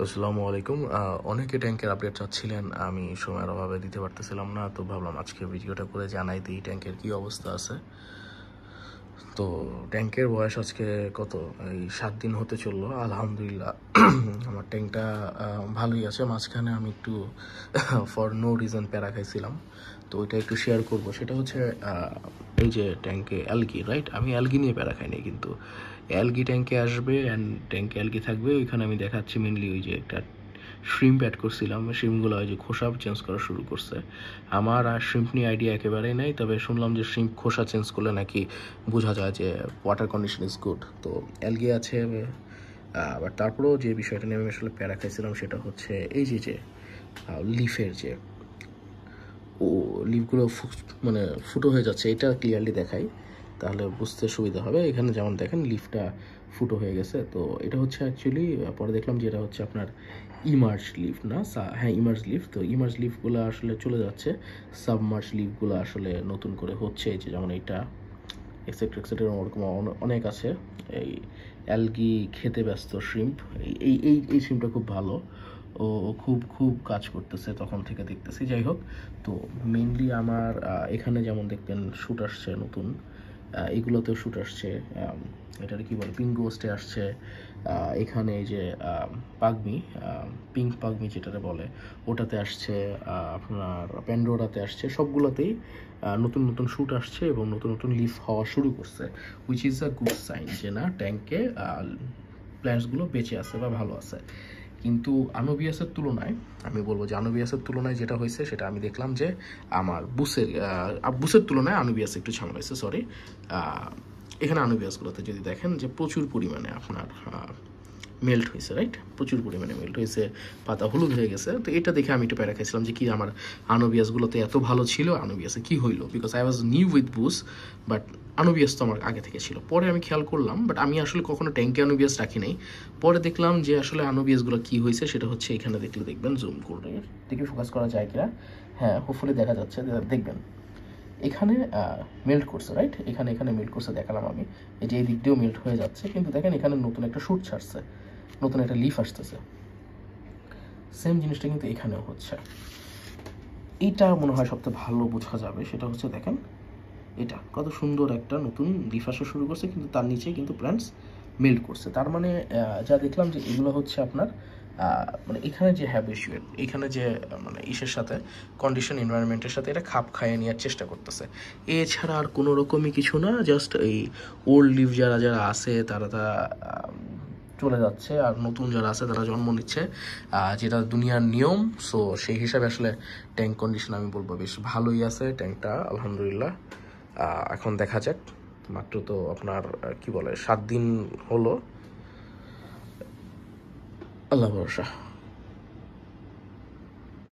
আসসালামু আলাইকুম। অনেকে ট্যাঙ্কের আপডেট চাচ্ছিলেন, আমি সময়ের অভাবে দিতে পারতেছিলাম না, তো ভাবলাম আজকে ভিডিওটা করে জানাই দিই ট্যাঙ্কের কী অবস্থা আছে। তো ট্যাঙ্কের বয়স আজকে কত, এই 7 দিন হতে চললো। আলহামদুলিল্লাহ আমার ট্যাঙ্কটা ভালোই আছে। মাঝখানে আমি একটু ফর নো রিজন প্যারা খাইছিলাম, তো ওইটা একটু শেয়ার করব। সেটা হচ্ছে এই যে ট্যাঙ্কে অ্যালগি, রাইট? আমি অ্যালগি নিয়ে প্যারা খাইনি, কিন্তু অ্যালগি ট্যাঙ্কে আসবে অ্যান্ড ট্যাঙ্কে অ্যালগি থাকবে। ওইখানে আমি দেখাচ্ছি মেনলি ওই যে একটা শ্রিম্প অ্যাড করছিলাম, শ্রিম্পগুলো ওই যে খোসা চেঞ্জ করা শুরু করছে। আমার আর শ্রিম্প নিয়ে আইডিয়া একেবারেই নেই, তবে শুনলাম যে শ্রিম্প খোসা চেঞ্জ করলে নাকি বোঝা যায় যে ওয়াটার কন্ডিশন ইজ গুড। তো অ্যালগি আছে, আবার তারপরেও যে বিষয়টা নিয়ে আমি আসলে প্যারা খাইছিলাম সেটা হচ্ছে এই যে লিফের যে লিফগুলো মানে ফুটো হয়ে যাচ্ছে। এটা ক্লিয়ারলি দেখাই, তাহলে বুঝতে সুবিধা হবে। এখানে যেমন দেখেন লিফটা ফুটো হয়ে গেছে। তো এটা হচ্ছে অ্যাকচুয়ালি পরে দেখলাম যে এটা হচ্ছে আপনার ইমার্জ লিফ না, হ্যাঁ ইমার্জ লিফ। তো ইমার্জ লিফগুলো আসলে চলে যাচ্ছে, সাবমার্জ লিফগুলো আসলে নতুন করে হচ্ছে। এই যে যেমন এইটা এক্সেট্রা এক্সেট্রা ওরকম অনেক আছে। এই অ্যালগি খেতে ব্যস্ত শ্রিম্প, এই এই এই শ্রিম্পটা খুব ভালো, ও খুব খুব কাজ করতেছে তখন থেকে দেখতেছি। যাই হোক, তো মেনলি আমার এখানে যেমন দেখবেন শ্যুট আসছে নতুন, এগুলোতেও শ্যুট আসছে। এটার কী বলে, পিঙ্ক গোস্টে আসছে। এখানে এই যে পাগমি, পিঙ্ক পাগমি যেটাতে বলে, ওটাতে আসছে। আপনার প্যান্ডোরাতে আসছে। সবগুলোতেই নতুন নতুন শ্যুট আসছে এবং নতুন নতুন লিফ হওয়া শুরু করছে, which is a good sign যে না ট্যাঙ্কে প্ল্যান্টসগুলো বেঁচে আছে বা ভালো আছে। কিন্তু আনোবিয়াসের তুলনায় আমি বলবো যে আনোবিয়াসের তুলনায় যেটা হয়েছে সেটা আমি দেখলাম যে আমার বুসের তুলনায় আনোবিয়াস একটু ঝামেলা হয়েছে। সরি, এখানে আনোবিয়াসগুলোতে যদি দেখেন যে প্রচুর পরিমাণে আপনার মেল্ট হয়েছে, রাইট? প্রচুর পরিমাণে মেল্ট হয়েছে, পাতা হলুদ হয়ে গেছে। তো এটা দেখে আমি একটু প্যারা খাইছিলাম যে কি আমার আনোবিয়াসগুলোতে এত ভালো ছিল, আনোবিয়াসে কি হইলো, because I was new with boos. But Anubias তো আমার আগে থেকে ছিল। পরে আমি খেয়াল করলাম, বাট আমি আসলে কখনো ট্যাঙ্কে আনোবিয়াস রাখি নাই। পরে দেখলাম যে আসলে আনোবিয়াসগুলো কি হয়েছে সেটা হচ্ছে এখানে দেখলে দেখবেন, জুম করে দেখে ফোকাস করা যায় কিনা, হ্যাঁ হোপফুলি দেখা যাচ্ছে, দেখবেন এখানে মেল্ট করছে, রাইট? এখানে মেল্ট করছে দেখালাম আমি, এই যে এই দিক দিয়েও মেল্ট হয়ে যাচ্ছে। কিন্তু দেখেন এখানে নতুন একটা শ্যুট ছাড়ছে, নতুন একটা লিফ আসতেছে। সেম জিনিসটা কিন্তু এখানেও হচ্ছে। এইটা মনে হয় সবচেয়ে ভালো বোঝা যাবে, সেটা হচ্ছে দেখেন এটা কত সুন্দর একটা নতুন লিফ আসা শুরু করছে, কিন্তু তার নিচে কিন্তু প্ল্যান্টস মেল্ট করছে। তার মানে যা দেখলাম যে এগুলো হচ্ছে আপনার মানে এখানে যে হ্যাবিচুয়েট, এখানে যে মানে ইসের সাথে কন্ডিশন এনভায়রনমেন্টের সাথে এটা খাপ খাইয়ে নেওয়ার চেষ্টা করতেছে। এছাড়া আর কোনো রকমই কিছু না, জাস্ট এই ওল্ড লিভ যারা যারা আছে তারা চলে যাচ্ছে, আর নতুন যারা আছে তারা জন্ম নিচ্ছে, যেটা দুনিয়ার নিয়ম। সো সেই হিসাবে আসলে ট্যাঙ্ক কন্ডিশন আমি বলবো বেশ ভালোই আছে ট্যাঙ্কটা, আলহামদুলিল্লাহ। এখন দেখা যাক, মাত্র তো আপনার কি বলে 7 দিন হলো, আল্লাহ ভরসা।